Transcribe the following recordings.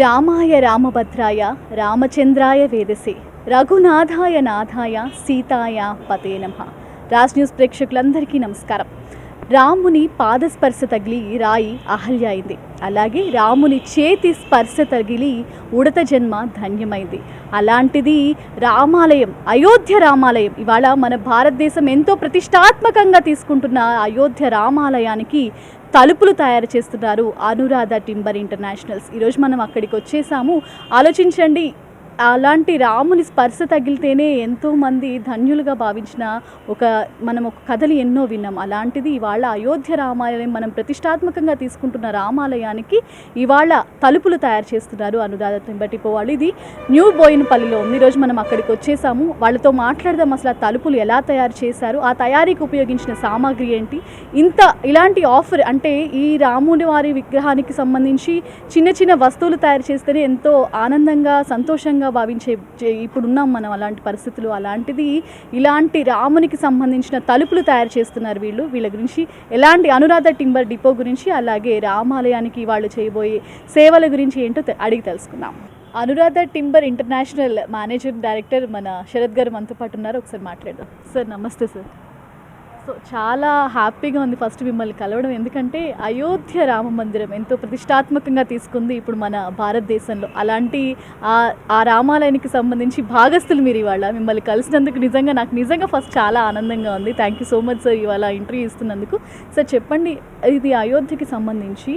రామాయ రామభద్రాయ రామచంద్రాయ వేదసే రఘునాథాయ నాథాయ సీతాయ పతే నమః. రాజ్ న్యూస్ ప్రేక్షకులందరికీ నమస్కారం. రాముని పాదస్పర్శ తగిలి రాయి అహల్య అయింది. అలాగే రాముని చేతి స్పర్శ తగిలి ఉడత జన్మ ధన్యమైంది. అలాంటిది రామాలయం, అయోధ్య రామాలయం. ఇవాళ మన భారతదేశం ఎంతో ప్రతిష్టాత్మకంగా తీసుకుంటున్న అయోధ్య రామాలయానికి తలుపులు తయారు చేస్తున్నారు అనురాధ టింబర్ ఇంటర్నేషనల్స్. ఈరోజు మనం అక్కడికి వచ్చేసాము. ఆలోచించండి, అలాంటి రాముని స్పర్శ తగిలితేనే ఎంతోమంది ధన్యులుగా భావించిన మనం ఒక కథలు ఎన్నో విన్నాం. అలాంటిది ఇవాళ అయోధ్య రామాలయం, మనం ప్రతిష్టాత్మకంగా తీసుకుంటున్న రామాలయానికి ఇవాళ తలుపులు తయారు చేస్తున్నారు అనురాధ టింబర్ డిపో వాళ్ళు. ఇది న్యూ బోయినపల్లిలో ఉంది. ఈరోజు మనం అక్కడికి వచ్చేసాము. వాళ్ళతో మాట్లాడదాం. అసలు ఆ తలుపులు ఎలా తయారు చేశారు, ఆ తయారీకి ఉపయోగించిన సామాగ్రి ఏంటి, ఇలాంటి ఆఫర్ అంటే ఈ రాముడి వారి విగ్రహానికి సంబంధించి చిన్న చిన్న వస్తువులు తయారు చేస్తేనే ఎంతో ఆనందంగా సంతోషంగా భావించే ఇప్పుడున్నాం మనం అలాంటి పరిస్థితులు. అలాంటిది ఇలాంటి రామునికి సంబంధించిన తలుపులు తయారు చేస్తున్నారు వీళ్ళు. వీళ్ళ గురించి ఎలాంటి అనురాధ టింబర్ డిపో గురించి, అలాగే రామాలయానికి వాళ్ళు చేయబోయే సేవల గురించి ఏంటో అడిగి తెలుసుకుందాం. Anuradha timber international managing director మన శరత్ గారు మనతో పాటు ఉన్నారు. ఒకసారి మాట్లాడదాం. సార్ నమస్తే సార్. సో చాలా హ్యాపీగా ఉంది ఫస్ట్ మిమ్మల్ని కలవడం. ఎందుకంటే అయోధ్య రామ మందిరం ఎంతో ప్రతిష్టాత్మకంగా తీసుకుంది ఇప్పుడు మన భారతదేశంలో. అలాంటి ఆ రామాలయానికి సంబంధించి భాగస్థులు మీరు ఇవాళ. మిమ్మల్ని కలిసినందుకు నాకు ఫస్ట్ చాలా ఆనందంగా ఉంది. Thank you so much sir ఇవాళ ఇంటర్వ్యూ ఇస్తున్నందుకు. సార్ చెప్పండి, ఇది అయోధ్యకి సంబంధించి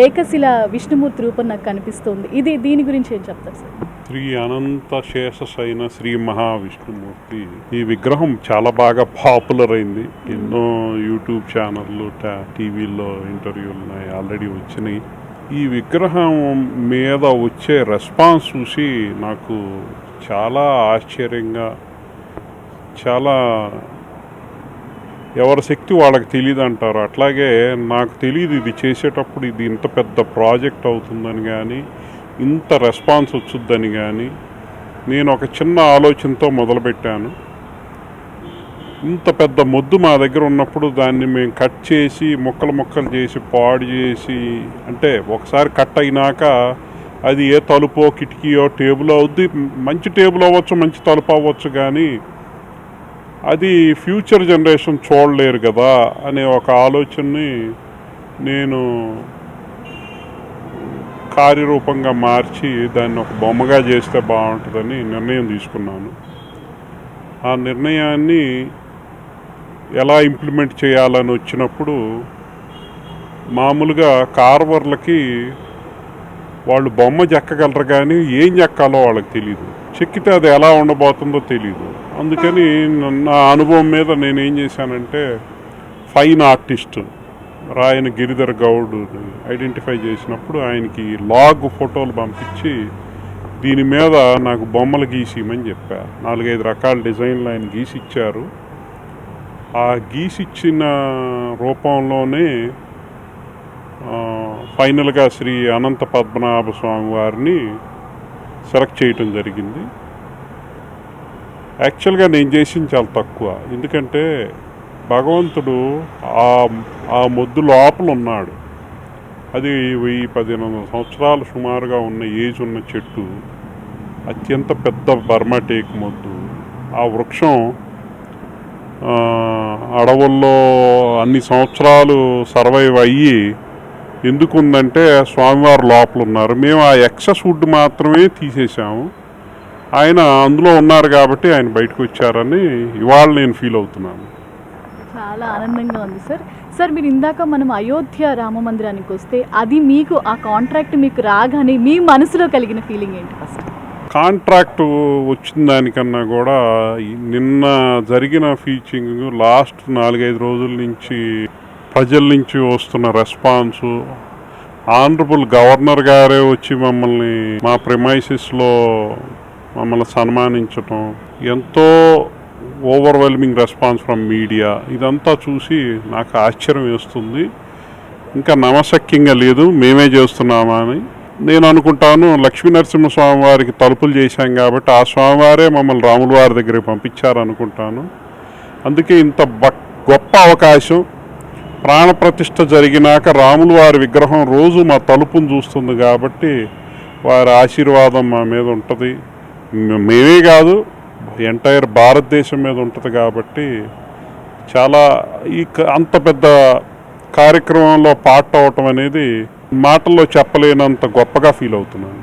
ఏకశిల విష్ణుమూర్తి రూపం నాకు కనిపిస్తుంది. దీని గురించి ఏం చెప్తారు సార్? శ్రీ అనంత శేషశయన శ్రీ మహావిష్ణుమూర్తి. ఈ విగ్రహం చాలా బాగా పాపులర్ అయింది. ఎన్నో యూట్యూబ్ ఛానళ్ళు, టీవీల్లో ఇంటర్వ్యూలు ఆల్రెడీ వచ్చినాయి. ఈ విగ్రహం మీద వచ్చే రెస్పాన్స్ చూసి నాకు చాలా ఆశ్చర్యంగా, చాలా ఎవరి శక్తి వాళ్ళకి తెలియదు అంటారు, అట్లాగే నాకు తెలియదు ఇది చేసేటప్పుడు ఇది ఇంత పెద్ద ప్రాజెక్ట్ అవుతుందని కానీ, ఇంత రెస్పాన్స్ వచ్చుద్దని కానీ. నేను ఒక చిన్న ఆలోచనతో మొదలుపెట్టాను. ఇంత పెద్ద మొద్దు మా దగ్గర ఉన్నప్పుడు దాన్ని మేము కట్ చేసి ముక్కలు చేసి పాడు చేసి, అంటే ఒకసారి కట్ అయినాక అది ఏ తలుపో కిటికీయో టేబుల్ అవుద్ది. మంచి టేబుల్ అవ్వచ్చు, మంచి తలుపు అవ్వచ్చు, కానీ అది ఫ్యూచర్ జనరేషన్ చూడలేరు కదా అనే ఒక ఆలోచనని నేను కార్యరూపంగా మార్చి దాన్ని ఒక బొమ్మగా చేస్తే బాగుంటుందని నిర్ణయం తీసుకున్నాను. ఆ నిర్ణయాన్ని ఎలా ఇంప్లిమెంట్ చేయాలని వచ్చినప్పుడు, మామూలుగా కార్వర్లకి వాళ్ళు బొమ్మ చెక్కగలరు కానీ ఏం చెక్కాలో వాళ్ళకి తెలియదు, చెక్కితే అది ఎలా ఉండబోతుందో తెలియదు. అందుకని నా అనుభవం మీద నేనేం చేశానంటే, ఫైన్ ఆర్టిస్ట్ రాయన గిరిధర్ గౌడ్ ఐడెంటిఫై చేసినప్పుడు ఆయనకి లాగ్ ఫోటోలు పంపించి దీని మీద నాకు బొమ్మలు గీసిమని చెప్పా. 4-5 రకాల డిజైన్లు ఆయన గీసిచ్చారు. ఆ గీసిచ్చిన రూపంలోనే ఫైనల్గా శ్రీ అనంత పద్మనాభ స్వామి వారిని సెలెక్ట్ చేయటం జరిగింది. యాక్చువల్గా నేను చేసింది చాలా తక్కువ, ఎందుకంటే భగవంతుడు ఆ మొద్దు లోపల ఉన్నాడు. అది 1000-1500 సంవత్సరాలు సుమారుగా ఉన్న ఏజ్ ఉన్న చెట్టు, అత్యంత పెద్ద బర్మా టేక్ మొద్దు. ఆ వృక్షం అడవుల్లో అన్ని సంవత్సరాలు సర్వైవ్ అయ్యి ఎందుకుందంటే స్వామివారు లోపల ఉన్నారు. మేము ఆ ఎక్సెస్ వుడ్ మాత్రమే తీసేసాము. ఆయన అందులో ఉన్నారు కాబట్టి ఆయన బయటకు వచ్చారని ఇవాళ నేను ఫీల్ అవుతున్నాను. చాలా ఆనందంగా ఉంది సార్. సార్ మీరు ఇందాక మనం అయోధ్య రామ మందిరానికి వస్తే అది మీకు ఆ కాంట్రాక్ట్ మీకు రాగానే మీ మనసులో కలిగిన ఫీలింగ్ ఏంటి? ఫస్ట్ కాంట్రాక్ట్ వచ్చిన దానికన్నా కూడా నిన్న జరిగిన ఫీచింగ్, లాస్ట్ 4-5 రోజుల నుంచి ప్రజల నుంచి వస్తున్న రెస్పాన్సు, ఆనరబుల్ గవర్నర్ గారే వచ్చి మమ్మల్ని మా ప్రిమైసెస్లో మమ్మల్ని సన్మానించటం, ఎంతో ఓవర్వెల్మింగ్ రెస్పాన్స్ ఫ్రమ్ మీడియా, ఇదంతా చూసి నాకు ఆశ్చర్యం వేస్తుంది. ఇంకా నమ్మశక్యంగా లేదు మేమే చేస్తున్నామా అని నేను అనుకుంటాను. లక్ష్మీ నరసింహస్వామి వారికి తలుపులు చేశాం కాబట్టి ఆ స్వామివారే మమ్మల్ని రాముల వారి దగ్గరికి పంపించారనుకుంటాను. అందుకే ఇంత గొప్ప అవకాశం, ప్రాణప్రతిష్ఠ జరిగినాక రాముల వారి విగ్రహం రోజు మా తలుపును చూస్తుంది కాబట్టి వారి ఆశీర్వాదం మా మీద ఉంటుంది. మేమే కాదు, ఎంటైర్ భారతదేశం మీద ఉంటుంది. కాబట్టి చాలా అంత పెద్ద కార్యక్రమంలో పార్ట్ అవటం అనేది మాటల్లో చెప్పలేనంత గొప్పగా ఫీల్ అవుతున్నాను.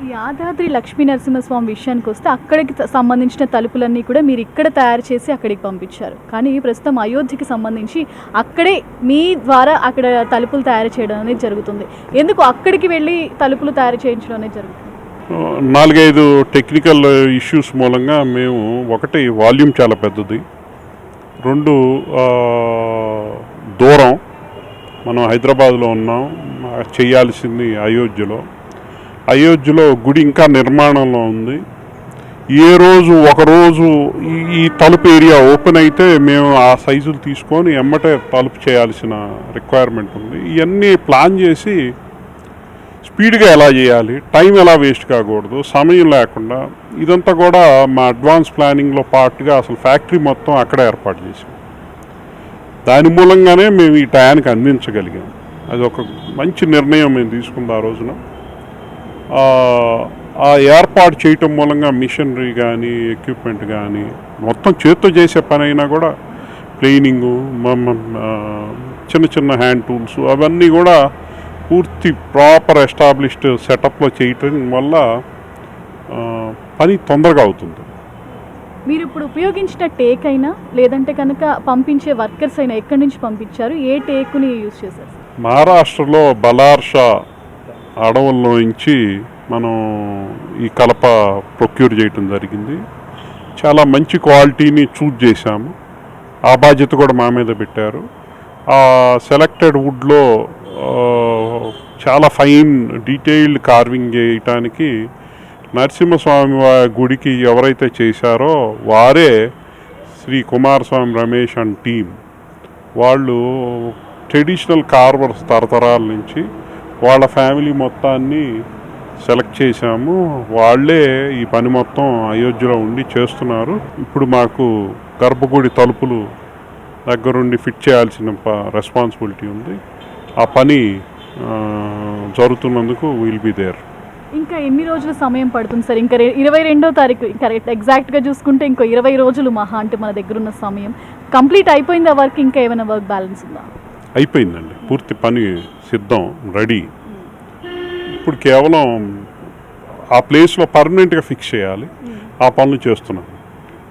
ఈ యాదాద్రి లక్ష్మీ నరసింహస్వామి విషయానికి వస్తే అక్కడికి సంబంధించిన తలుపులన్నీ కూడా మీరు ఇక్కడ తయారు చేసి అక్కడికి పంపించారు. కానీ ప్రస్తుతం అయోధ్యకి సంబంధించి అక్కడే మీ ద్వారా అక్కడ తలుపులు తయారు చేయడం అనేది జరుగుతుంది. ఎందుకు అక్కడికి వెళ్ళి తలుపులు తయారు చేయించడం అనేది జరుగుతుంది? 4-5 టెక్నికల్ ఇష్యూస్ మూలంగా మేము, ఒకటి వాల్యూమ్ చాలా పెద్దది, 2 దూరం. మనం హైదరాబాద్లో ఉన్నాం, చేయాల్సింది అయోధ్యలో గుడి ఇంకా నిర్మాణంలో ఉంది. ఒకరోజు ఈ తలుపు ఏరియా ఓపెన్ అయితే మేము ఆ సైజులు తీసుకొని ఎమ్మటే తలుపు చేయాల్సిన రిక్వైర్మెంట్ ఉంది. ఇవన్నీ ప్లాన్ చేసి స్పీడ్గా ఎలా చేయాలి, టైం ఎలా వేస్ట్ కాకూడదు, సమయం లేకుండా, ఇదంతా కూడా మా అడ్వాన్స్ ప్లానింగ్లో పార్ట్గా అసలు ఫ్యాక్టరీ మొత్తం అక్కడే ఏర్పాటు చేసాం. దాని మూలంగానే మేము ఈ టయానికి అందించగలిగాం. అది ఒక మంచి నిర్ణయం మేము తీసుకుంది ఆ రోజున. ఆ ఏర్పాటు చేయటం మూలంగా మిషనరీ కానీ, ఎక్విప్మెంట్ కానీ, మొత్తం చేత్తో చేసే పని అయినా కూడా ప్లేనింగు, చిన్న చిన్న హ్యాండ్ టూల్స్, అవన్నీ కూడా పూర్తి ప్రాపర్ ఎస్టాబ్లిష్డ్ సెటప్లో చేయటం వల్ల పని తొందరగా అవుతుంది. మీరు ఇప్పుడు ఉపయోగించిన టేక్ అయినా లేదంటే కనుక పంపించే వర్కర్స్ అయినా ఎక్కడి నుంచి పంపించారు? ఏ టేక్ని యూజ్ చేశారు? మహారాష్ట్రలో బలార్షా అడవుల్లో నుంచి మనం ఈ కలప ప్రొక్యూర్ చేయటం జరిగింది. చాలా మంచి క్వాలిటీని చూజ్ చేశాము. ఆ బాధ్యత కూడా మా మీద పెట్టారు. ఆ సెలెక్టెడ్ వుడ్లో చాలా ఫైన్ డీటెయిల్డ్ కార్వింగ్ చేయటానికి నరసింహస్వామి గుడికి ఎవరైతే చేశారో వారే శ్రీ కుమారస్వామి రమేష్ అండ్ టీమ్. వాళ్ళు ట్రెడిషనల్ కార్వర్స్ తరతరాల నుంచి వాళ్ళ ఫ్యామిలీ మొత్తాన్ని సెలెక్ట్ చేశాము. వాళ్ళే ఈ పని మొత్తం అయోధ్యలో ఉండి చేస్తున్నారు. ఇప్పుడు మాకు గర్భగుడి తలుపులు దగ్గరుండి ఫిట్ చేయాల్సిన రెస్పాన్సిబిలిటీ ఉంది. ఆ పని జరుగుతున్నందుకు విల్ బి దేర్. ఇంకా ఎన్ని రోజుల సమయం పడుతుంది సార్? ఇంకా 22వ తారీఖు కరెక్ట్ ఎగ్జాక్ట్గా చూసుకుంటే ఇంకో 20 రోజులు మహా అంటే మన దగ్గర ఉన్న సమయం కంప్లీట్ అయిపోయింది. ఆ వర్క్ ఇంకా ఏమైనా వర్క్ బ్యాలెన్స్ ఉందా? అయిపోయిందండి, పూర్తి పని సిద్ధం, రెడీ. ఇప్పుడు కేవలం ఆ ప్లేస్లో పర్మనెంట్గా ఫిక్స్ చేయాలి. ఆ పనులు చేస్తున్నాం.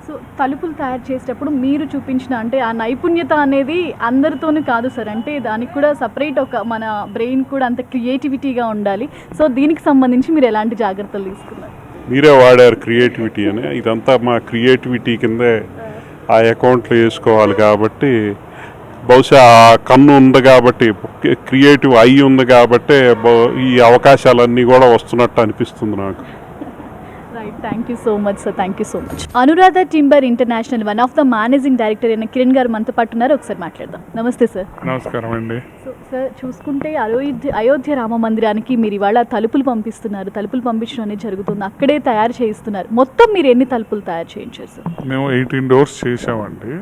సో తలుపులు తయారు చేసేటప్పుడు మీరు చూపించిన అంటే ఆ నైపుణ్యత అనేది అందరితోనూ కాదు సార్, అంటే దానికి కూడా సపరేట్ ఒక మన బ్రెయిన్ కూడా అంత క్రియేటివిటీగా ఉండాలి. సో దీనికి సంబంధించి మీరు ఎలాంటి జాగ్రత్తలు తీసుకున్నారు? మీరే వాడారు క్రియేటివిటీ అని. ఇదంతా మా క్రియేటివిటీ కిందే ఆ అకౌంట్లో వేసుకోవాలి. కాబట్టి బహుశా ఆ కన్ను ఉంది కాబట్టి, క్రియేటివ్ ఐ ఉంది కాబట్టి ఈ అవకాశాలన్నీ కూడా వస్తున్నట్టు అనిపిస్తుంది నాకు. Right, thank you so much sir, thank you so much. Anuradha timber international one of the managing director అయిన కిరణ్ గారు మనతో పాటు ఉన్నారు. ఒకసారి మాట్లాడదాం. నమస్తే సార్. నమస్కారం అండి. సో సార్, చూసుకుంటే అయోధ్య రామ మందిరానికి మీరు ఇవాళ తలుపులు పంపిస్తున్నారు. తలుపులు పంపించడం అనేది జరుగుతుంది, అక్కడే తయారు చేయిస్తున్నారు. మొత్తం మీరు ఎన్ని తలుపులు తయారు చేయించారు సార్? మేము 18 doors చేసామండి.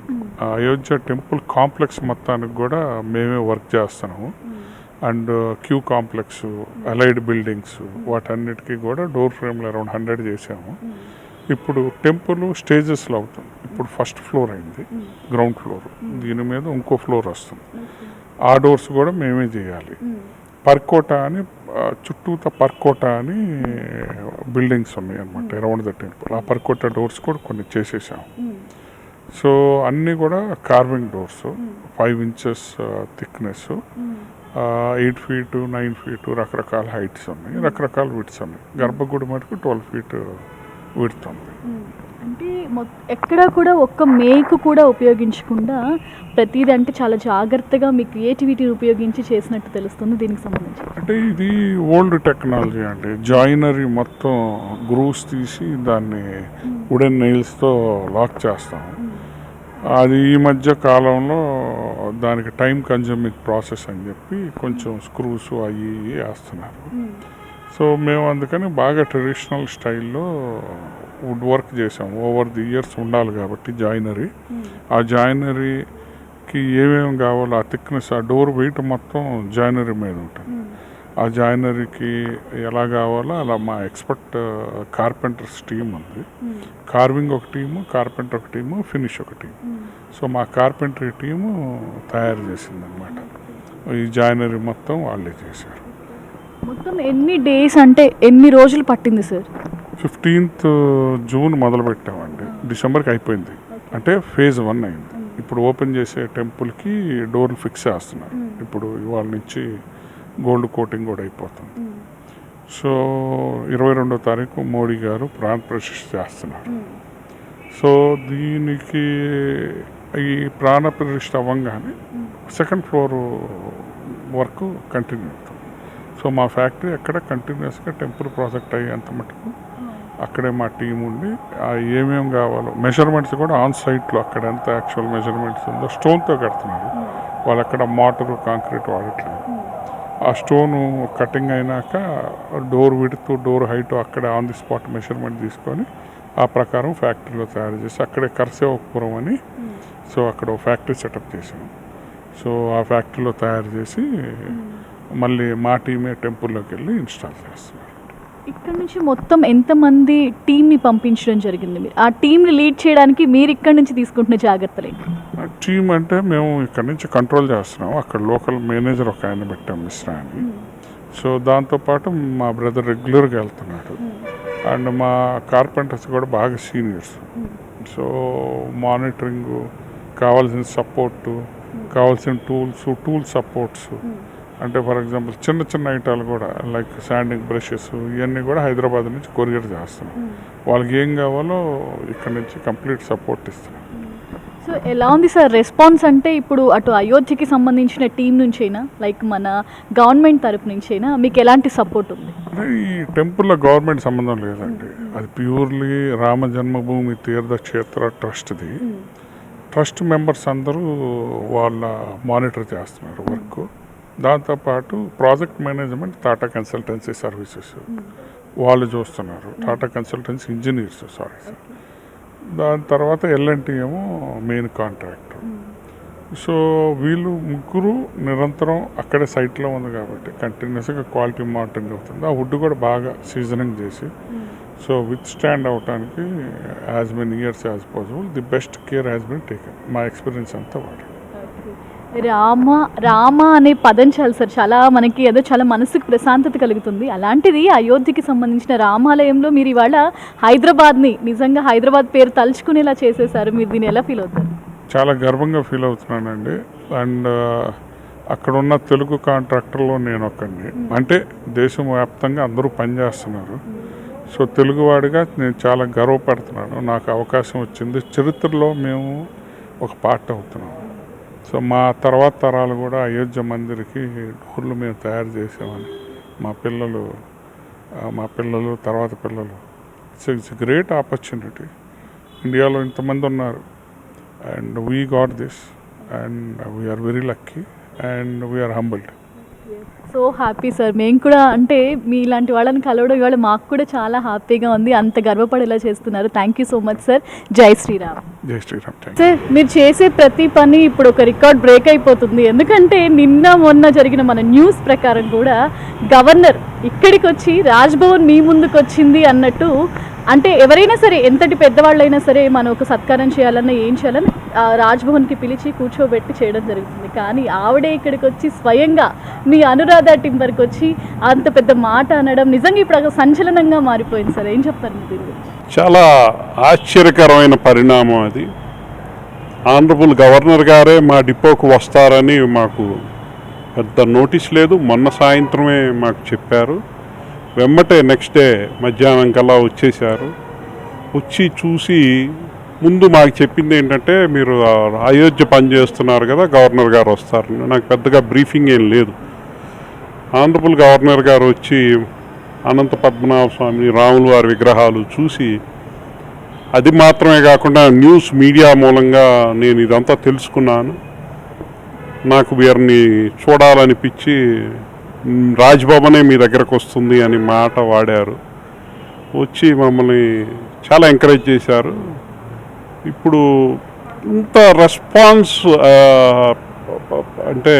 అయోధ్య టెంపుల్ కాంప్లెక్స్ మొత్తానికి కూడా మేమే వర్క్ చేస్తున్నాము. And Q complex, allied buildings, వాటన్నిటికీ కూడా డోర్ ఫ్రేమ్లు అరౌండ్ 100 చేసాము. ఇప్పుడు టెంపుల్ స్టేజెస్లో అవుతుంది. ఇప్పుడు ఫస్ట్ ఫ్లోర్ అయింది, గ్రౌండ్ ఫ్లోర్, దీని మీద ఇంకో ఫ్లోర్ వస్తుంది. ఆ డోర్స్ కూడా మేమే చేయాలి. పర్కోట అని చుట్టూత పర్కోట అని బిల్డింగ్స్ ఉన్నాయి అన్నమాట అరౌండ్ ద టెంపుల్. ఆ పర్కోట డోర్స్ కూడా కొన్ని చేసేసాము. సో అన్నీ కూడా carving doors, 5 inches thickness, 8 feet, 9 feet, రకరకాల హైట్స్ ఉన్నాయి, రకరకాల విడ్స్ ఉన్నాయి. గర్భగుడి మటుకు 12 feet విడ్త్ ఉంది. అంటే ఎక్కడ కూడా ఒక్క మేకు కూడా ఉపయోగించకుండా ప్రతిదీ అంటే చాలా జాగ్రత్తగా మీ క్రియేటివిటీని ఉపయోగించి చేసినట్టు తెలుస్తుంది. దీనికి సంబంధించి అంటే ఇది ఓల్డ్ టెక్నాలజీ అండి. జాయినరీ మొత్తం గ్రూవ్స్ తీసి దాన్ని వుడెన్ నెయిల్స్తో లాక్ చేస్తాము. అది ఈ మధ్య కాలంలో దానికి టైం కన్జ్యూమింగ్ ప్రాసెస్ అని చెప్పి కొంచెం స్క్రూస్ అవి వేస్తున్నారు. సో మేము అందుకని బాగా ట్రెడిషనల్ స్టైల్లో వుడ్ వర్క్ చేసాము. ఓవర్ ది ఇయర్స్ ఉండాలి కాబట్టి జాయినరీ, ఆ జాయినరీకి ఏమేమి కావాలో ఆ థిక్నెస్, ఆ డోర్ వెయిట్ మొత్తం జాయినరీ మీద ఉంటుంది. ఆ జాయినరీకి ఎలా కావాలో అలా మా ఎక్స్పర్ట్ కార్పెంటర్స్ టీం ఉంది. కార్వింగ్ ఒక టీము, కార్పెంటర్ ఒక టీము, ఫినిష్ ఒక టీం. సో మా కార్పెంటరీ టీము తయారు చేసిందనమాట. ఈ జాయినరీ మొత్తం వాళ్ళే చేశారు. మొత్తం ఎన్ని డేస్ అంటే ఎన్ని రోజులు పట్టింది సార్? 15th జూన్ మొదలు పెట్టామండి, డిసెంబర్కి అయిపోయింది. అంటే ఫేజ్ 1 అయింది. ఇప్పుడు ఓపెన్ చేసే టెంపుల్కి డోర్లు ఫిక్స్ చేస్తున్నారు. ఇప్పుడు ఇవాళ నుంచి గోల్డ్ కోటింగ్ కూడా అయిపోతుంది. సో 22వ తారీఖు మోడీ గారు ప్రాణ ప్రతిష్ఠ చేస్తున్నారు. సో దీనికి ఈ ప్రాణ ప్రతిష్ఠ అవ్వగానే సెకండ్ ఫ్లోర్ వర్క్ కంటిన్యూ అవుతుంది. సో మా ఫ్యాక్టరీ అక్కడ కంటిన్యూస్గా టెంపుల్ ప్రాజెక్ట్ అయ్యేంత మటుకు అక్కడే మా టీం ఉండి ఏమేమి కావాలో మెజర్మెంట్స్ కూడా ఆన్ సైట్లో అక్కడ ఎంత యాక్చువల్ మెజర్మెంట్స్ ఉందో స్టోన్తో కడుతున్నారు వాళ్ళు. అక్కడ మోటారు కాంక్రీట్ వాడట్లేదు. ఆ స్టోను కటింగ్ అయినాక డోర్ విడ్త్ డోర్ హైట్ అక్కడ ఆన్ ది స్పాట్ మెజర్మెంట్ తీసుకొని ఆ ప్రకారం ఫ్యాక్టరీలో తయారు చేసి అక్కడే కర్సేవపురం అని సో అక్కడ ఫ్యాక్టరీ సెటప్ చేసాం. సో ఆ ఫ్యాక్టరీలో తయారు చేసి మళ్ళీ మా టీమే టెంపుల్లోకి వెళ్ళి ఇన్స్టాల్ చేస్తున్నారు. ఇక్కడ నుంచి మొత్తం ఎంతమంది టీంని పంపించడం జరిగింది? ఆ టీంని లీడ్ చేయడానికి మీరు ఇక్కడ నుంచి తీసుకుంటున్న జాగ్రత్తలే? టీం అంటే మేము ఇక్కడ నుంచి కంట్రోల్ చేస్తున్నాం. అక్కడ లోకల్ మేనేజర్ ఒక ఆయన పెట్టాం, మిశ్రా అని. సో దాంతోపాటు మా బ్రదర్ రెగ్యులర్గా వెళ్తున్నాడు. అండ్ మా కార్పెంటర్స్ కూడా బాగా సీనియర్స్. సో మానిటరింగ్, కావాల్సిన సపోర్టు, కావాల్సిన టూల్ సపోర్ట్స్, అంటే ఫర్ ఎగ్జాంపుల్ చిన్న చిన్న ఐటాలు కూడా లైక్ శాండింగ్ బ్రషెస్ ఇవన్నీ కూడా హైదరాబాద్ నుంచి కొరియర్ చేస్తున్నాం. వాళ్ళకి ఏం కావాలో ఇక్కడ నుంచి కంప్లీట్ సపోర్ట్ ఇస్తున్నాం. సో ఎలా ఉంది సార్ రెస్పాన్స్? అంటే ఇప్పుడు అటు అయోధ్యకి సంబంధించిన టీం నుంచైనా లైక్ మన గవర్నమెంట్ తరపు నుంచైనా మీకు ఎలాంటి సపోర్ట్ ఉంది? అంటే ఈ టెంపుల్లో గవర్నమెంట్ సంబంధం లేదండి. అది ప్యూర్లీ రామ జన్మభూమి తీర్థక్షేత్ర ట్రస్ట్ది. ట్రస్ట్ మెంబర్స్ అందరూ వాళ్ళ మానిటర్ చేస్తున్నారు వర్క్. దాంతోపాటు project management Tata consultancy services వాళ్ళు చూస్తున్నారు. టాటా కన్సల్టెన్సీ ఇంజనీర్స్ దాని తర్వాత ఎల్ఎన్టీ ఏమో మెయిన్ కాంట్రాక్టర్. సో వీళ్ళు ముగ్గురు నిరంతరం అక్కడే సైట్లో ఉంది కాబట్టి కంటిన్యూస్గా క్వాలిటీ మానిటరింగ్ అవుతుంది. ఆ వుడ్ కూడా బాగా సీజనింగ్ చేసి సో విత్ స్టాండ్ అవడానికి as many years as possible the best care has been taken. మా ఎక్స్పీరియన్స్ అంతా వాడు. రామ అనే పదం చాలు సార్, చాలా మనకి ఏదో చాలా మనసుకు ప్రశాంతత కలుగుతుంది. అలాంటిది అయోధ్యకి సంబంధించిన రామాలయంలో మీరు ఇవాళ హైదరాబాద్ని నిజంగా హైదరాబాద్ పేరు తలుచుకునేలా చేసేసారు. మీరు దీన్ని ఎలా ఫీల్ అవుతారు? చాలా గర్వంగా ఫీల్ అవుతున్నానండి. అండ్ అక్కడ ఉన్న తెలుగు కాంట్రాక్టర్లో నేను ఒక్కడిని. అంటే దేశం వ్యాప్తంగా అందరూ పనిచేస్తున్నారు. సో తెలుగువాడిగా నేను చాలా గర్వపడుతున్నాను. నాకు అవకాశం వచ్చింది. చరిత్రలో మేము ఒక పార్ట్ అవుతున్నాము. సో మా తర్వాత తరాలు కూడా అయోధ్య మందిర్కి డోర్లు మేము తయారు చేసామని మా పిల్లలు తర్వాత పిల్లలు ఇట్స్ గ్రేట్ ఆపర్చునిటీ. ఇండియాలో ఇంతమంది ఉన్నారు and we got this and we are very lucky and we are humbled. So happy sir. మేము కూడా అంటే మీ ఇలాంటి వాళ్ళని కలవడం ఇవాళ మాకు కూడా చాలా హ్యాపీగా ఉంది. అంత గర్వపడేలా చేస్తున్నారు. Thank you so much sir. జై శ్రీరామ్. జై శ్రీరామ్. సార్ మీరు చేసే ప్రతి పని ఇప్పుడు ఒక రికార్డ్ బ్రేక్ అయిపోతుంది. ఎందుకంటే మొన్న జరిగిన మన న్యూస్ ప్రకారం కూడా గవర్నర్ ఇక్కడికి వచ్చి రాజ్భవన్ మీ ముందుకు వచ్చింది అన్నట్టు. అంటే ఎవరైనా సరే ఎంతటి పెద్దవాళ్ళైనా సరే మనం ఒక సత్కారం చేయాలన్నా ఏం చేయాలని రాజ్భవన్కి పిలిచి కూర్చోబెట్టి చేయడం జరుగుతుంది. కానీ ఆవిడే ఇక్కడికి వచ్చి స్వయంగా మీ అనురాధ టింబర్కి వచ్చి అంత పెద్ద మాట అనడం నిజంగా ఇప్పుడు సంచలనంగా మారిపోయింది సార్. ఏం చెప్తారు మీ దీని గురించి? చాలా ఆశ్చర్యకరమైన పరిణామం అది. ఆనరబుల్ గవర్నర్ గారే మా డిపోకు వస్తారని మాకు పెద్ద నోటీస్ లేదు. మొన్న సాయంత్రమే మాకు చెప్పారు. వెమ్మటే నెక్స్ట్ డే మధ్యాహ్నం కల్లా వచ్చేసారు. వచ్చి చూసి ముందు మాకు చెప్పింది ఏంటంటే మీరు అయోధ్య పనిచేస్తున్నారు కదా, గవర్నర్ గారు వస్తారని. నాకు పెద్దగా బ్రీఫింగ్ ఏం లేదు. ఆనరబుల్ గవర్నర్ గారు వచ్చి అనంత పద్మనాభ స్వామి, రాముల వారి విగ్రహాలు చూసి, అది మాత్రమే కాకుండా న్యూస్ మీడియా మూలంగా నేను ఇదంతా తెలుసుకున్నాను. నాకు వీరిని చూడాలనిపించి రాజ్భవనే మీ దగ్గరకు వస్తుంది అని మాట వాడారు. వచ్చి మమ్మల్ని చాలా ఎంకరేజ్ చేశారు. ఇప్పుడు ఇంత రెస్పాన్స్ అంటే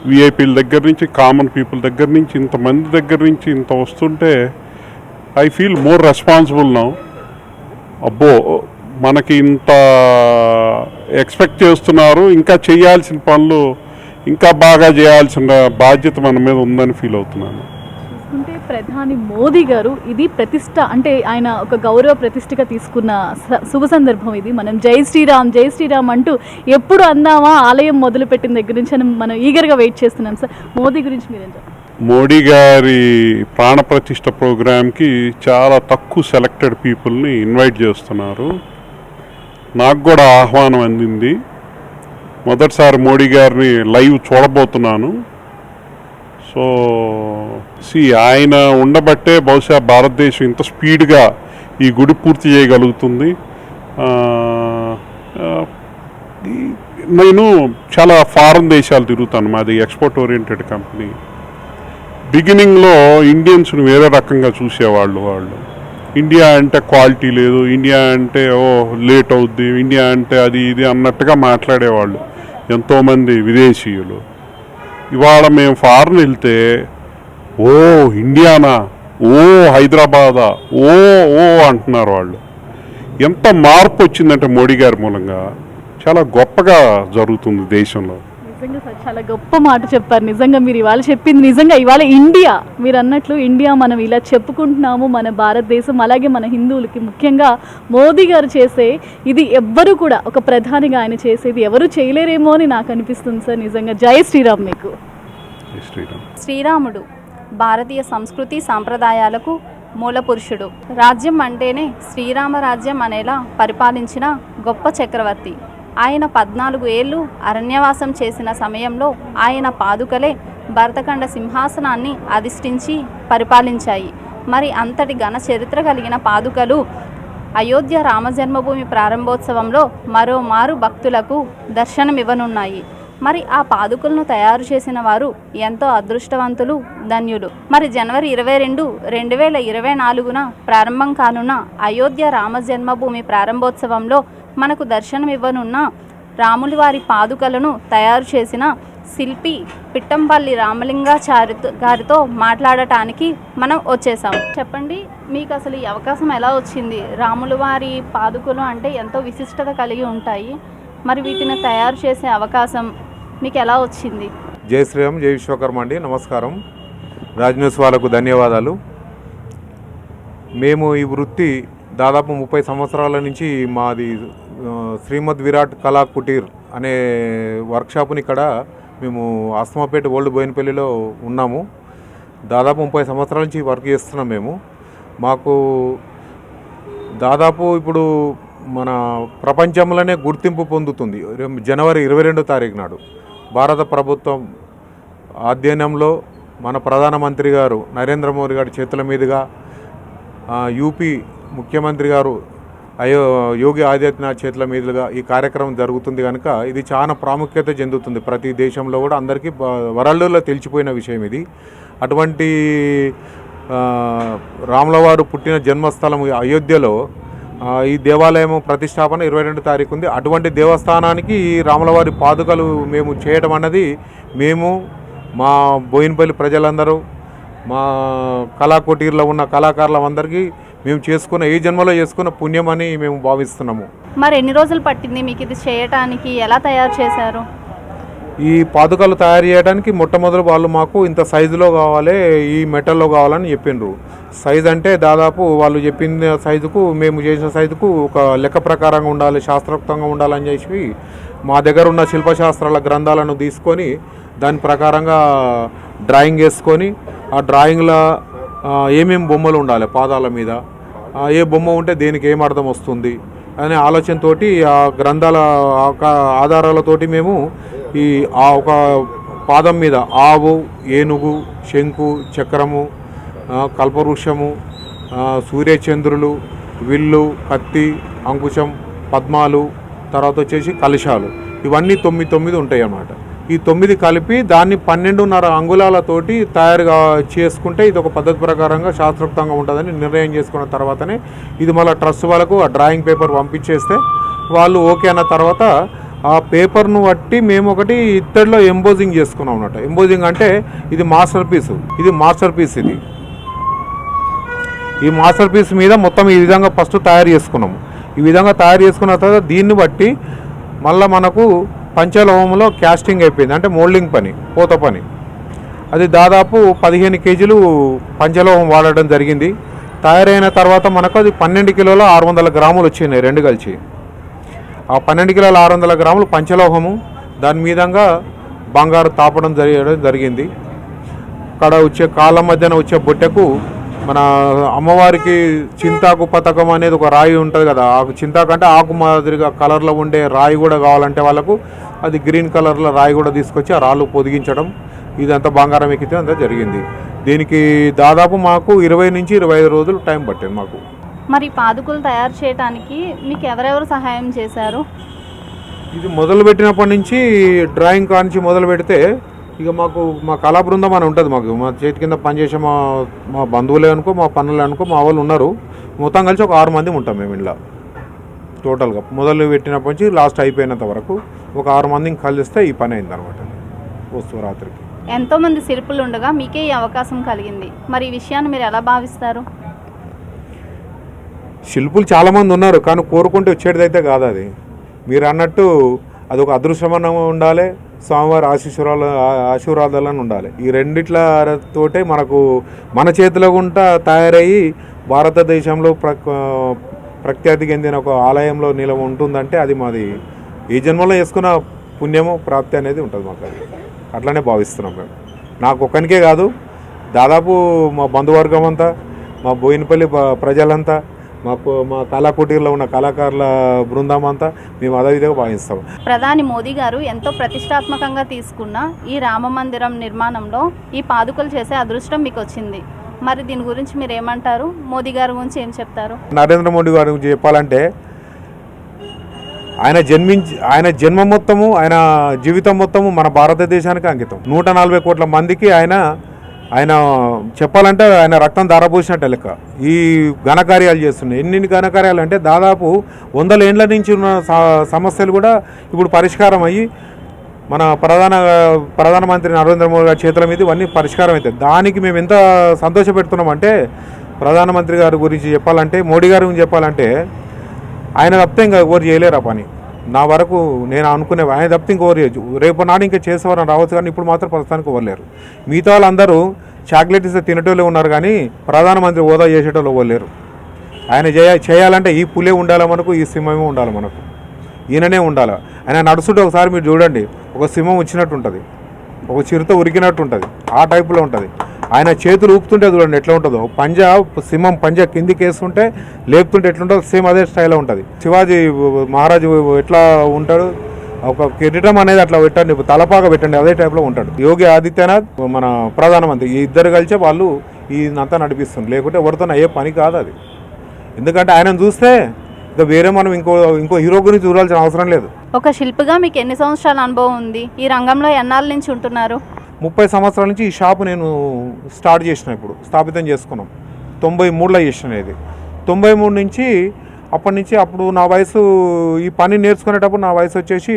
విఐపీల దగ్గర నుంచి కామన్ పీపుల్ దగ్గర నుంచి ఇంతమంది దగ్గర నుంచి ఇంత వస్తుంటే I feel more responsible now. అబ్బో, మనకి ఇంత ఎక్స్పెక్ట్ చేస్తున్నారు, ఇంకా చేయాల్సిన పనులు ఇంకా బాగా చేయాల్సిన బాధ్యత మన మీద ఉందని ఫీల్ అవుతున్నాను. చూసుకుంటే ప్రధాని మోదీ గారు ఇది ప్రతిష్ట, అంటే ఆయన ఒక గౌరవ ప్రతిష్టగా తీసుకున్న శుభ సందర్భం ఇది. మనం జై శ్రీరామ్ జై శ్రీరామ్ అంటూ ఎప్పుడు అందామా ఆలయం మొదలుపెట్టిన దగ్గర నుంచి అని మనం ఈగర్గా వెయిట్ చేస్తున్నాం సార్. మోదీ గురించి మీరేం చెప్తారు? మోడీ గారి ప్రాణప్రతిష్ఠ ప్రోగ్రామ్కి చాలా తక్కువ సెలెక్టెడ్ పీపుల్ని ఇన్వైట్ చేస్తున్నారు. నాకు కూడా ఆహ్వానం అందింది. మొదటిసారి మోడీ గారిని లైవ్ చూడబోతున్నాను. సో ఆయన ఉండబట్టే బహుశా భారతదేశం ఇంత స్పీడ్గా ఈ గుడి పూర్తి చేయగలుగుతుంది. నేను చాలా ఫారెన్ దేశాలు తిరుగుతాను, మాది ఎక్స్పోర్ట్ ఓరియంటెడ్ కంపెనీ. బిగినింగ్లో ఇండియన్స్ని వేరే రకంగా చూసేవాళ్ళు. ఇండియా అంటే క్వాలిటీ లేదు, ఇండియా అంటే లేట్ అవుద్ది, ఇండియా అంటే అది ఇది అన్నట్టుగా మాట్లాడేవాళ్ళు ఎంతోమంది విదేశీయులు. ఇవాళ మేము ఫారెన్ వెళ్తే ఇండియానా, హైదరాబాదా, అంటున్నారు వాళ్ళు. ఎంత మార్పు వచ్చిందంటే మోడీ గారి మూలంగా చాలా గొప్పగా జరుగుతుంది దేశంలో. నిజంగా సార్ చాలా గొప్ప మాట చెప్పారు. నిజంగా మీరు ఇవాళ చెప్పింది నిజంగా ఇవాళ ఇండియా, మీరు అన్నట్లు ఇండియా మనం ఇలా చెప్పుకుంటున్నాము, మన భారతదేశం. అలాగే మన హిందువులకి ముఖ్యంగా మోదీ గారు చేసే ఇది ఎవ్వరు కూడా, ఒక ప్రధానిగా ఆయన చేసేది ఎవరు చేయలేరేమో అని నాకు అనిపిస్తుంది సార్. నిజంగా జై శ్రీరామ్ మీకు. శ్రీరాముడు భారతీయ సంస్కృతి సాంప్రదాయాలకు మూల పురుషుడు. రాజ్యం అంటేనే శ్రీరామ రాజ్యం అనేలా పరిపాలించిన గొప్ప చక్రవర్తి. ఆయన 14 ఏళ్ళు అరణ్యవాసం చేసిన సమయంలో ఆయన పాదుకలే భరతఖండ సింహాసనాన్ని అధిష్ఠించి పరిపాలించాయి. మరి అంతటి ఘన చరిత్ర కలిగిన పాదుకలు అయోధ్య రామజన్మభూమి ప్రారంభోత్సవంలో మరోమారు భక్తులకు దర్శనమివ్వనున్నాయి. మరి ఆ పాదుకలను తయారు చేసిన వారు ఎంతో అదృష్టవంతులు, ధన్యులు. మరి జనవరి 22, 2024న ప్రారంభం కానున్న అయోధ్య రామజన్మభూమి ప్రారంభోత్సవంలో మనకు దర్శనమివ్వనున్న రాములి వారి పాదుకలను తయారు చేసిన శిల్పి పిట్టంపల్లి రామలింగాచారి గారితో మాట్లాడటానికి మనం వచ్చేసాం. చెప్పండి, మీకు అసలు ఈ అవకాశం ఎలా వచ్చింది? రాముల వారి పాదుకలు అంటే ఎంతో విశిష్టత కలిగి ఉంటాయి. మరి వీటిని తయారు చేసే అవకాశం మీకు ఎలా వచ్చింది? జై శ్రీరామ్, జై విశ్వకర్మ అండి. నమస్కారం. రాజ్ న్యూస్ వాళ్ళకు ధన్యవాదాలు. మేము ఈ వృత్తి దాదాపు 30 సంవత్సరాల నుంచి మాది శ్రీమద్ విరాట్ కళా కుటీర్ అనే వర్క్షాప్ని ఇక్కడ మేము ఆస్తమాపేట ఓల్డ్ బోయినపల్లిలో ఉన్నాము. దాదాపు 30 సంవత్సరాల నుంచి వర్క్ చేస్తున్నాం మేము. మాకు దాదాపు ఇప్పుడు మన ప్రపంచంలోనే గుర్తింపు పొందుతుంది. జనవరి 22 తారీఖు నాడు భారత ప్రభుత్వం ఆధ్వర్యంలో మన ప్రధానమంత్రి గారు నరేంద్ర మోదీ గారి చేతుల మీదుగా యూపీ ముఖ్యమంత్రి గారు యోగి ఆదిత్యనాథ్ చేతుల మీదుగా ఈ కార్యక్రమం జరుగుతుంది కనుక ఇది చాలా ప్రాముఖ్యత చెందుతుంది. ప్రతి దేశంలో కూడా అందరికీ వరల్డ్లో తెలిసిపోయిన విషయం ఇది. అటువంటి రాముల వారు పుట్టిన జన్మస్థలం అయోధ్యలో ఈ దేవాలయం ప్రతిష్టాపన 22 తారీఖు ఉంది. అటువంటి దేవస్థానానికి రాములవారి పాదుకలు మేము చేయడం అన్నది మేము, మా బోయినపల్లి ప్రజలందరూ, మా కళాకుటీర్లో ఉన్న కళాకారులందరికీ మేము చేసుకున్న ఈ జన్మలో చేసుకున్న పుణ్యం అని మేము భావిస్తున్నాము. మరి ఎన్ని రోజులు పట్టింది మీకు ఇది చేయటానికి? ఎలా తయారు చేశారు? ఈ పాదుకలు తయారు చేయడానికి మొట్టమొదటి వాళ్ళు మాకు ఇంత సైజులో కావాలి, ఈ మెటల్లో కావాలని చెప్పిండ్రు. సైజ్ అంటే దాదాపు వాళ్ళు చెప్పిన సైజుకు, మేము చేసిన సైజుకు ఒక లెక్క ప్రకారంగా ఉండాలి, శాస్త్రోక్తంగా ఉండాలని చెప్పి మా దగ్గర ఉన్న శిల్పశాస్త్రాల గ్రంథాలను తీసుకొని దాని ప్రకారంగా డ్రాయింగ్ వేసుకొని ఆ డ్రాయింగ్లో ఏమేమి బొమ్మలు ఉండాలి పాదాల మీద, ఏ బొమ్మ ఉంటే దేనికి ఏం అర్థం వస్తుంది అనే ఆలోచనతోటి ఆ గ్రంథాల ఆధారాలతోటి మేము ఈ ఒక పాదం మీద ఆవు, ఏనుగు, శంకు, చక్రము, కల్పవృక్షము, సూర్యచంద్రులు, విల్లు, కత్తి, అంకుశం, పద్మాలు, తర్వాత వచ్చేసి కలశాలు, ఇవన్నీ 9 ఉంటాయి అన్నమాట. ఈ 9 కలిపి దాన్ని 12.5 అంగుళాలతోటి తయారుగా చేసుకుంటే ఇది ఒక పద్ధతి ప్రకారంగా శాస్త్రోక్తంగా ఉంటుందని నిర్ణయం చేసుకున్న తర్వాతనే ఇది మళ్ళీ ట్రస్ట్ వాళ్ళకు ఆ డ్రాయింగ్ పేపర్ పంపించేస్తే వాళ్ళు ఓకే అన్న తర్వాత ఆ పేపర్ను బట్టి మేము ఒకటి ఇత్తడిలో ఎంబోజింగ్ చేసుకున్నాం అన్నమాట. ఎంబోజింగ్ అంటే ఇది మాస్టర్ పీస్, ఇది మాస్టర్ పీస్. ఈ మాస్టర్ పీస్ మీద మొత్తం ఈ విధంగా ఫస్ట్ తయారు చేసుకున్నాము. ఈ విధంగా తయారు చేసుకున్న తర్వాత దీన్ని బట్టి మళ్ళీ మనకు పంచలోహంలో క్యాస్టింగ్ అయిపోయింది, అంటే మోల్డింగ్ పని, పూత పని. అది దాదాపు 15 కేజీలు పంచలోహం వాడడం జరిగింది. తయారైన తర్వాత మనకు అది 12 కిలోల 600 గ్రాములు వచ్చినాయి రెండు కలిసి. ఆ 12 కిలోల 600 గ్రాములు పంచలోహము, దాని మీదంగా బంగారు తాపడం జరిగింది. అక్కడ వచ్చే కాళ్ళ మధ్యన వచ్చే బొట్టెకు మన అమ్మవారికి చింతాకు పథకం అనేది ఒక రాయి ఉంటుంది కదా, ఆకు చింతాకు అంటే ఆకు మాదిరిగా కలర్లో ఉండే రాయి కూడా కావాలంటే వాళ్ళకు అది గ్రీన్ కలర్లో రాయి కూడా తీసుకొచ్చి ఆ రాళ్ళు పొదిగించడం, ఇదంతా బంగారం ఎక్కితే అంతా జరిగింది. దీనికి దాదాపు మాకు 20 నుంచి 25 రోజులు టైం పట్టింది మాకు. మరి పాదుకలు తయారు చేయడానికి మీకు ఎవరెవరు సహాయం చేశారు? ఇది మొదలు పెట్టినప్పటి నుంచి డ్రాయింగ్ కానించి మొదలు పెడితే ఇక మాకు మా కళా బృందం అని ఉంటుంది. మాకు మా చేతి కింద పనిచేసే మా బంధువులే అనుకో, మా పనులే అనుకో, మా వాళ్ళు ఉన్నారు. మొత్తం కలిసి ఒక 6 మంది ఉంటాం మేము ఇంట్లో. టోటల్గా మొదలు పెట్టినప్పటి నుంచి లాస్ట్ అయిపోయినంత వరకు ఒక 6 మందిని కలిస్తే ఈ పని అయింది అనమాట. వస్తువు రాత్రికి ఎంతోమంది శిల్పులు ఉండగా మీకే ఈ అవకాశం కలిగింది. మరి ఈ విషయాన్ని మీరు ఎలా భావిస్తారు? శిల్పులు చాలామంది ఉన్నారు, కానీ కోరుకుంటే వచ్చేటిదైతే కాదు అది. మీరు అన్నట్టు అది ఒక అదృష్టమనం ఉండాలి, స్వామివారి ఆశీర్వాదాలను ఉండాలి. ఈ రెండిట్లతోటే మనకు మన చేతిలో గుంటా తయారయ్యి భారతదేశంలో ప్రఖ్యాతి చెందిన ఒక ఆలయంలో నిలవ ఉంటుందంటే అది మాది ఈ జన్మలో చేసుకున్న పుణ్యము ప్రాప్తి అనేది ఉంటుంది మాకు. అది అట్లనే భావిస్తున్నాం మేము. నాకు ఒక్కనికే కాదు, దాదాపు మా బంధువర్గం అంతా, మా బోయినపల్లి ప్రజలంతా, మా కళాకుటీర్లో ఉన్న కళాకారుల బృందం అంతా మేము అదే విధంగా భావిస్తాం. ప్రధాని మోదీ గారు ఎంతో ప్రతిష్టాత్మకంగా తీసుకున్న ఈ రామ మందిరం నిర్మాణంలో ఈ పాదుకలు చేసే అదృష్టం మీకు వచ్చింది. మరి దీని గురించి మీరు ఏమంటారు? మోదీ గారి గురించి ఏం చెప్తారు? నరేంద్ర మోడీ గారి గురించి చెప్పాలంటే ఆయన జన్మ మొత్తము, ఆయన జీవితం మొత్తము మన భారతదేశానికి అంకితం. 140 కోట్ల మందికి ఆయన చెప్పాలంటే ఆయన రక్తం ధారపోసినట్టు లెక్క ఈ ఘనకార్యాలు చేస్తున్నాయి. ఎన్ని ఘనకార్యాలు అంటే దాదాపు 100 ఏళ్ల నుంచి ఉన్న సమస్యలు కూడా ఇప్పుడు పరిష్కారం అయ్యి మన ప్రధానమంత్రి నరేంద్ర మోడీ గారి చేతుల మీద ఇవన్నీ పరిష్కారం అవుతాయి. దానికి మేము ఎంత సంతోషపెడుతున్నామంటే ప్రధానమంత్రి గారి గురించి చెప్పాలంటే, మోడీ గారి గురించి చెప్పాలంటే ఆయన తప్పితే ఇంకా ఎవరు చేయలేరు ఆ పని. నా వరకు నేను అనుకునే ఆయన తప్పితే ఇంకెవరు చేయొచ్చు. రేపు నాడు ఇంకా చేసేవారని రావచ్చు, కానీ ఇప్పుడు మాత్రం ప్రస్తుతానికి ఇవ్వలేరు. మిగతా వాళ్ళందరూ చాక్లెట్ ఇస్తే తినేటోళ్ళే ఉన్నారు, కానీ ప్రధానమంత్రి హోదా చేసేటోళ్ళు ఇవ్వలేరు. ఆయన చేయాలంటే ఈ పులే ఉండాలి మనకు, ఈ సింహమే ఉండాలి మనకు, ఈయననే ఉండాలి. ఆయన నడుస్తుంటే ఒకసారి మీరు చూడండి, ఒక సింహం వచ్చినట్టు ఉంటుంది, ఒక చిరుత ఉరికినట్టు ఉంటుంది, ఆ టైపులో ఉంటుంది. ఆయన చేతులు ఊపుతుంటే చూడండి ఎట్లా ఉంటుందో, సింహం పంజా కిందికి వేస్తుంటే లేపుతుంటే ఎట్లుంటుందో సేమ్ అదే స్టైల్లో ఉంటుంది. శివాజీ మహారాజు ఎట్లా ఉంటాడు, ఒక కిరీటం అనేది అట్లా పెట్టండి, తలపాక పెట్టండి, అదే టైప్లో ఉంటాడు. యోగి ఆదిత్యనాథ్ మన ప్రధానమంత్రి, ఈ ఇద్దరు కలిసే వాళ్ళు ఇదంతా నడిపిస్తుంది. లేకుంటే ఎవరితో అయ్యే పని కాదు అది. ఎందుకంటే ఆయనను చూస్తే ఇంకా వేరే మనం ఇంకో హీరో గురించి చూడాల్సిన అవసరం లేదు. ఒక శిల్పిగా మీకు ఎన్ని సంవత్సరాల అనుభవం ఉంది? ఈ రంగంలో ఎన్నాళ్ళ నుంచి ఉంటున్నారు? 30 సంవత్సరాల నుంచి ఈ షాపు నేను స్టార్ట్ చేసిన, ఇప్పుడు స్థాపితం చేసుకున్నాం. 93లో చేసిన ఇది. 93 నుంచి అప్పటి నుంచి అప్పుడు నా వయసు, ఈ పని నేర్చుకునేటప్పుడు నా వయసు వచ్చేసి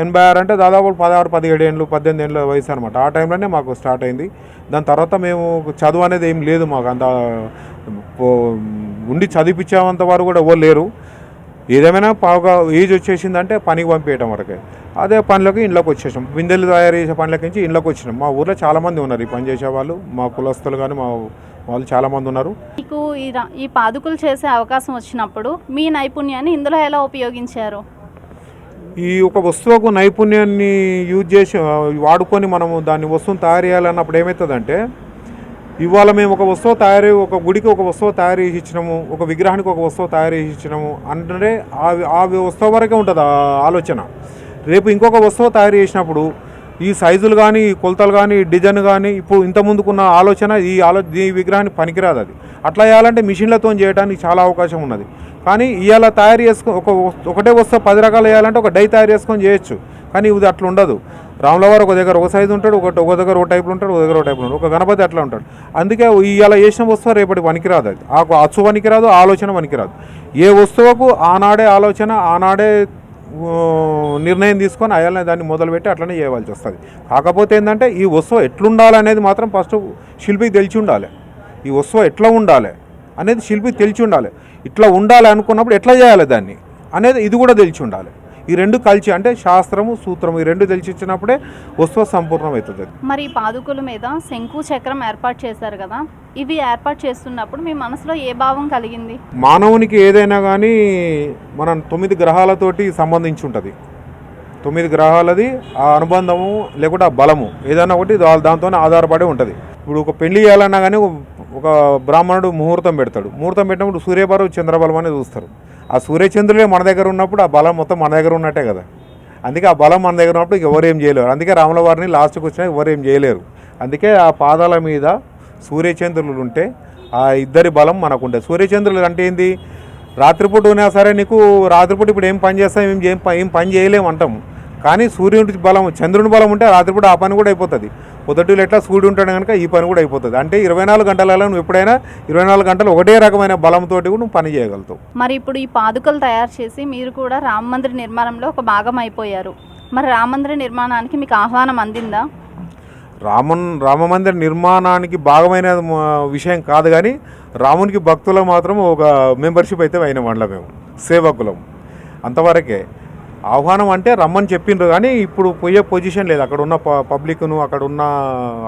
86, అంటే దాదాపు 16, 17 ఏళ్ళు 18 ఏళ్ళ వయసు అనమాట. ఆ టైంలోనే మాకు స్టార్ట్ అయింది. దాని తర్వాత మేము చదువు అనేది ఏం లేదు మాకు, అంత ఉండి చదివించేంత వారు కూడా ఎవరు లేరు. ఏదేమైనా బాగా ఏజ్ వచ్చేసిందంటే పనికి పంపించడం వరకే. అదే పనులకి ఇంట్లోకి వచ్చేసాం. బిందెలు తయారు చేసే పనులకి నుంచి ఇంట్లోకి వచ్చినాం. మా ఊర్లో చాలామంది ఉన్నారు ఈ పని చేసేవాళ్ళు, మా కులస్తులు కానీ మా వాళ్ళు చాలామంది ఉన్నారు. మీకు ఈ పాదుకలు చేసే అవకాశం వచ్చినప్పుడు మీ నైపుణ్యాన్ని ఇందులో ఎలా ఉపయోగించారు? ఈ ఒక వస్తువుకు నైపుణ్యాన్ని యూజ్ చేసి వాడుకొని మనము దాన్ని వస్తువును తయారు చేయాలన్నప్పుడు ఏమవుతుందంటే, ఇవాళ మేము ఒక వస్తువు ఒక గుడికి ఒక వస్తువు తయారు చేసి ఇచ్చినాము, ఒక విగ్రహానికి ఒక వస్తువు తయారు చేసి ఇచ్చినాము అంటే ఆ వస్తువు వరకే ఉంటుంది ఆ ఆలోచన. రేపు ఇంకొక వస్తువు తయారు చేసినప్పుడు ఈ సైజులు కానీ, ఈ కొలతలు కానీ, డిజైన్ కానీ, ఇప్పుడు ఇంతకుముందుకున్న ఆలోచన ఈ విగ్రహానికి పనికిరాదు. అది అట్లా చేయాలంటే మిషన్లతో చేయడానికి చాలా అవకాశం ఉన్నది. కానీ ఇవాళ తయారు ఒకటే వస్తువు 10 రకాలు వేయాలంటే ఒక డై తయారు చేసుకొని చేయొచ్చు. కానీ ఇది అట్లా ఉండదు. రాములవారు ఒక దగ్గర ఒక సైజు ఉంటాడు, ఒక దగ్గర ఒక టైపులు ఉంటాడు, ఒక దగ్గర ఒక టైపులు ఉంటాడు, ఒక గణపతి అట్లా ఉంటాడు. అందుకే ఇవాళ చేసిన వస్తువు రేపటి పనికిరాదు. అది అచ్చు పనికిరాదు, ఆలోచన పనికిరాదు. ఏ వస్తువుకు ఆనాడే ఆలోచన, ఆనాడే నిర్ణయం తీసుకొని అయ్యాలని దాన్ని మొదలుపెట్టి అట్లనే చేయవలసి వస్తుంది. కాకపోతే ఏంటంటే ఈ వస్తువు ఎట్లుండాలనేది మాత్రం ఫస్ట్ శిల్పికి తెలిసి ఉండాలి. ఈ వస్తువు ఎట్లా ఉండాలి అనేది శిల్పికి తెలిసి ఉండాలి. ఇట్లా ఉండాలి అనుకున్నప్పుడు ఎట్లా చేయాలి దాన్ని అనేది ఇది కూడా తెలిసి ఉండాలి. ఈ రెండు కలిసి అంటే శాస్త్రము సూత్రము ఈ రెండు తెలిసి ఇచ్చినప్పుడే వస్తువు సంపూర్ణమవుతుంది. మరి ఈ పాదుకల మీద శంకు చక్రం ఏర్పాటు చేశారు కదా, ఇవి ఏర్పాటు చేస్తున్నప్పుడు మీ మనసులో ఏ భావం కలిగింది? మానవునికి ఏదైనా కానీ మనం 9 గ్రహాలతోటి సంబంధించి ఉంటుంది. 9 గ్రహాలది ఆ అనుబంధము లేకుంటే ఆ బలము ఏదైనా ఒకటి దాంతోనే ఆధారపడి ఉంటుంది. ఇప్పుడు ఒక పెళ్లి చేయాలన్నా కానీ ఒక బ్రాహ్మణుడు ముహూర్తం పెడతాడు. ముహూర్తం పెట్టినప్పుడు సూర్యబలం చంద్రబలం అనేది చూస్తారు. ఆ సూర్యచంద్రులే మన దగ్గర ఉన్నప్పుడు ఆ బలం మొత్తం మన దగ్గర ఉన్నట్టే కదా. అందుకే ఆ బలం మన దగ్గర ఉన్నప్పుడు ఎవరేం చేయలేరు. అందుకే రాముల వారిని లాస్ట్కి వచ్చినా ఎవరేం చేయలేరు. అందుకే ఆ పాదాల మీద సూర్యచంద్రులు ఉంటే ఆ ఇద్దరి బలం మనకు ఉంటుంది. సూర్యచంద్రులు అంటే ఏంది, రాత్రిపూట ఉన్నా సరే నీకు రాత్రిపూట ఇప్పుడు ఏం పని చేస్తాం ఏం పని చేయలేము అంటాము. కానీ సూర్యుడి బలం చంద్రుని బలం ఉంటే రాత్రిపూట ఆ పని కూడా అయిపోతుంది. పొద్దుటూరు ఎట్లా సూర్యుడు ఉంటాడు కనుక ఈ పని కూడా అయిపోతుంది. అంటే 24 గంటలలో నువ్వు ఎప్పుడైనా 24 గంటలు ఒకటే రకమైన బలంతో కూడా నువ్వు పని చేయగలుగుతావు. మరి ఇప్పుడు ఈ పాదుకలు తయారు చేసి మీరు కూడా రామ మందిర నిర్మాణంలో ఒక భాగం అయిపోయారు. మరి రామ మందిర నిర్మాణానికి మీకు ఆహ్వానం అందిందా? రామ మందిర నిర్మాణానికి భాగమైన విషయం కాదు, కానీ రామునికి భక్తులు మాత్రం ఒక మెంబర్షిప్ అయితే అయిన వాళ్ళ మేము సేవకులం అంతవరకే. ఆహ్వానం అంటే రమ్మని చెప్పిండ్రు, కానీ ఇప్పుడు పోయే పొజిషన్ లేదు. అక్కడ ఉన్న పబ్లిక్ను అక్కడ ఉన్న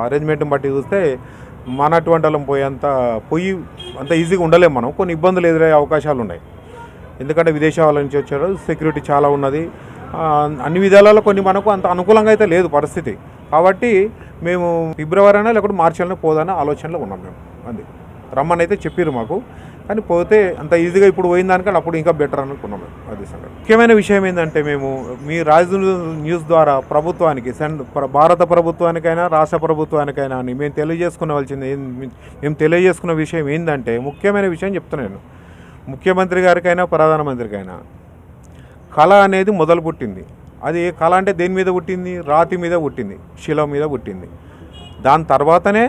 అరేంజ్మెంట్ని బట్టి చూస్తే మన అటువంటి వాళ్ళం పోయి అంత ఈజీగా ఉండలేము మనం. కొన్ని ఇబ్బందులు ఎదురయ్యే అవకాశాలు ఉన్నాయి. ఎందుకంటే విదేశాల నుంచి వచ్చారు, సెక్యూరిటీ చాలా ఉన్నది, అన్ని విధాలలో కొన్ని మనకు అంత అనుకూలంగా అయితే లేదు పరిస్థితి. కాబట్టి మేము ఫిబ్రవరి అయినా లేకపోతే మార్చి అయినా పోదనే ఆలోచనలో ఉన్నాం మేము. అది రమ్మని అయితే చెప్పారు మాకు, కానీ పోతే అంత ఈజీగా ఇప్పుడు పోయిన దానికంటే అప్పుడు ఇంకా బెటర్ అనుకున్నాం మేము. అది సంగతి. ముఖ్యమైన విషయం ఏంటంటే మేము మీ రాజు న్యూస్ ద్వారా ప్రభుత్వానికి భారత ప్రభుత్వానికైనా రాష్ట్ర ప్రభుత్వానికైనా అని మేము మేము తెలియజేసుకున్న విషయం ఏంటంటే, ముఖ్యమైన విషయం చెప్తున్నాను. ముఖ్యమంత్రి గారికైనా ప్రధానమంత్రికైనా కళ అనేది మొదలు పుట్టింది. అది కళ అంటే దేని మీద పుట్టింది? రాతి మీద పుట్టింది, శిల మీద పుట్టింది. దాని తర్వాతనే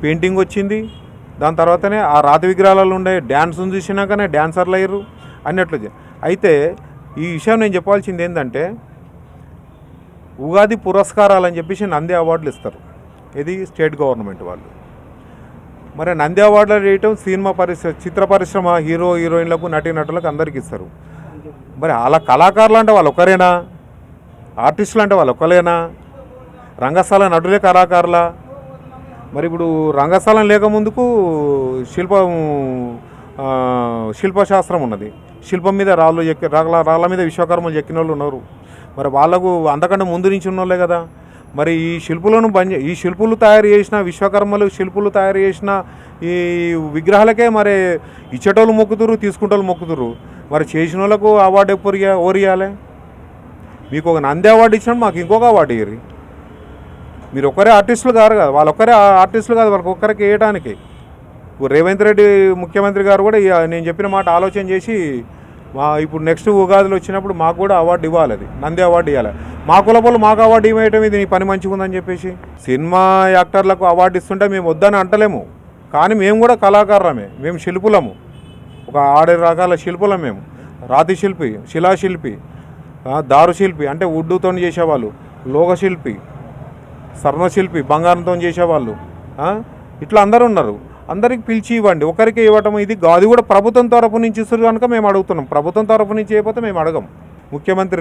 పెయింటింగ్ వచ్చింది. దాని తర్వాతనే ఆ రాతి విగ్రహాలలో ఉండే డ్యాన్స్ను చూసినాకనే డ్యాన్సర్లు అయ్యారు అన్నట్లు. అయితే ఈ విషయం నేను చెప్పాల్సింది ఏంటంటే, ఉగాది పురస్కారాలు అని చెప్పేసి నంది అవార్డులు ఇస్తారు. ఇది స్టేట్ గవర్నమెంట్ వాళ్ళు. మరి నంది అవార్డులు వేయటం సినిమా చిత్ర పరిశ్రమ హీరో హీరోయిన్లకు నటీనటులకు అందరికి ఇస్తారు. మరి అలా కళాకారులు అంటే వాళ్ళు ఒకరేనా? ఆర్టిస్టులు అంటే వాళ్ళు ఒకరేనా? రంగస్థల నటులే కళాకారులా? మరి ఇప్పుడు రంగస్థలం లేకముందుకు శిల్పశాస్త్రం ఉన్నది. శిల్పం మీద రాళ్ళ మీద విశ్వకర్మలు ఎక్కిన వాళ్ళు ఉన్నారు. మరి వాళ్ళకు అంతకంటే ముందు నుంచి ఉన్న వాళ్ళే కదా. మరి ఈ శిల్పులు తయారు చేసిన విశ్వకర్మలు శిల్పులు తయారు చేసిన ఈ విగ్రహాలకే మరి ఇచ్చేటోళ్ళు మొక్కుతురు, తీసుకుంటోళ్ళు మొక్కుతురు. మరి చేసిన వాళ్ళకు అవార్డు ఎప్పుడు ఓరియాలి? మీకు ఒక నంది అవార్డు ఇచ్చినప్పుడు మాకు ఇంకొక అవార్డు ఇయ్యరు. మీరు ఒక్కరే ఆర్టిస్టులు కాదు కదా, వాళ్ళు ఒక్కరే ఆర్టిస్టులు కాదు, వాళ్ళకి ఒక్కరికి వేయడానికి. రేవంత్ రెడ్డి ముఖ్యమంత్రి గారు కూడా నేను చెప్పిన మాట ఆలోచన చేసి ఇప్పుడు నెక్స్ట్ ఉగాదిలో వచ్చినప్పుడు మాకు కూడా అవార్డు ఇవ్వాలి, అది నంది అవార్డు ఇవ్వాలి. మా కులపోళ్ళు మాకు అవార్డు ఇవ్వటం ఇది నీ పని మంచిగా ఉందని చెప్పేసి సినిమా యాక్టర్లకు అవార్డు ఇస్తుంటే మేము వద్దని అంటలేము. కానీ మేము కూడా కళాకారులమే, మేము శిల్పులము, ఒక 6 రకాల శిల్పులం మేము. రాతి శిల్పి, శిలాశిల్పి, దారుశిల్పి అంటే వుడ్డుతో చేసేవాళ్ళు, లోహశిల్పి, స్వర్ణశిల్పి బంగారంతో చేసేవాళ్ళు, ఇట్లా అందరూ ఉన్నారు. అందరికి పిలిచి ఇవ్వండి, ఒకరికి ఇవ్వటం ఇది అది కూడా ప్రభుత్వం తరఫు నుంచి ఇస్తారు కనుక మేము అడుగుతున్నాం. ప్రభుత్వం తరఫు నుంచి అయిపోతే మేము అడగం. ముఖ్యమంత్రి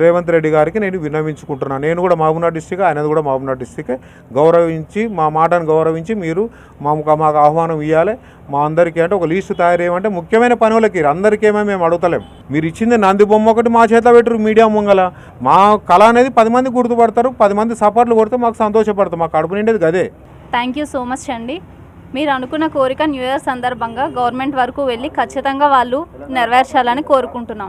రేవంత్ రెడ్డి గారికి నేను విన్నవించుకుంటున్నాను. నేను కూడా మహబూబ్నగర్ డిస్టిక్, ఆయనది కూడా మహబూబ్నగర్ డిస్టిక్. గౌరవించి మా మాటను గౌరవించి మీరు మాకు ఆహ్వానం ఇవ్వాలి. మా అందరికీ అంటే ఒక లిస్టు తయారు చేయమంటే ముఖ్యమైన పనులకి అందరికేమో మేము అడుగుతలేం. మీరు ఇచ్చింది నంది బొమ్మ ఒకటి మా చేతిలో పెట్టరు మీడియా ముంగల. మా కళ అనేది 10 మంది గుర్తుపడతారు, 10 మంది సపోర్ట్లు కొడితే మాకు సంతోషపడతాం. మా కడుపు నిండేది గదే. థ్యాంక్ యూ సో మచ్ అండి. మీరు అనుకున్న కోరిక న్యూ ఇయర్ సందర్భంగా గవర్నమెంట్ వరకు వెళ్ళి ఖచ్చితంగా వాళ్ళు నెరవేర్చాలని కోరుకుంటున్నాం.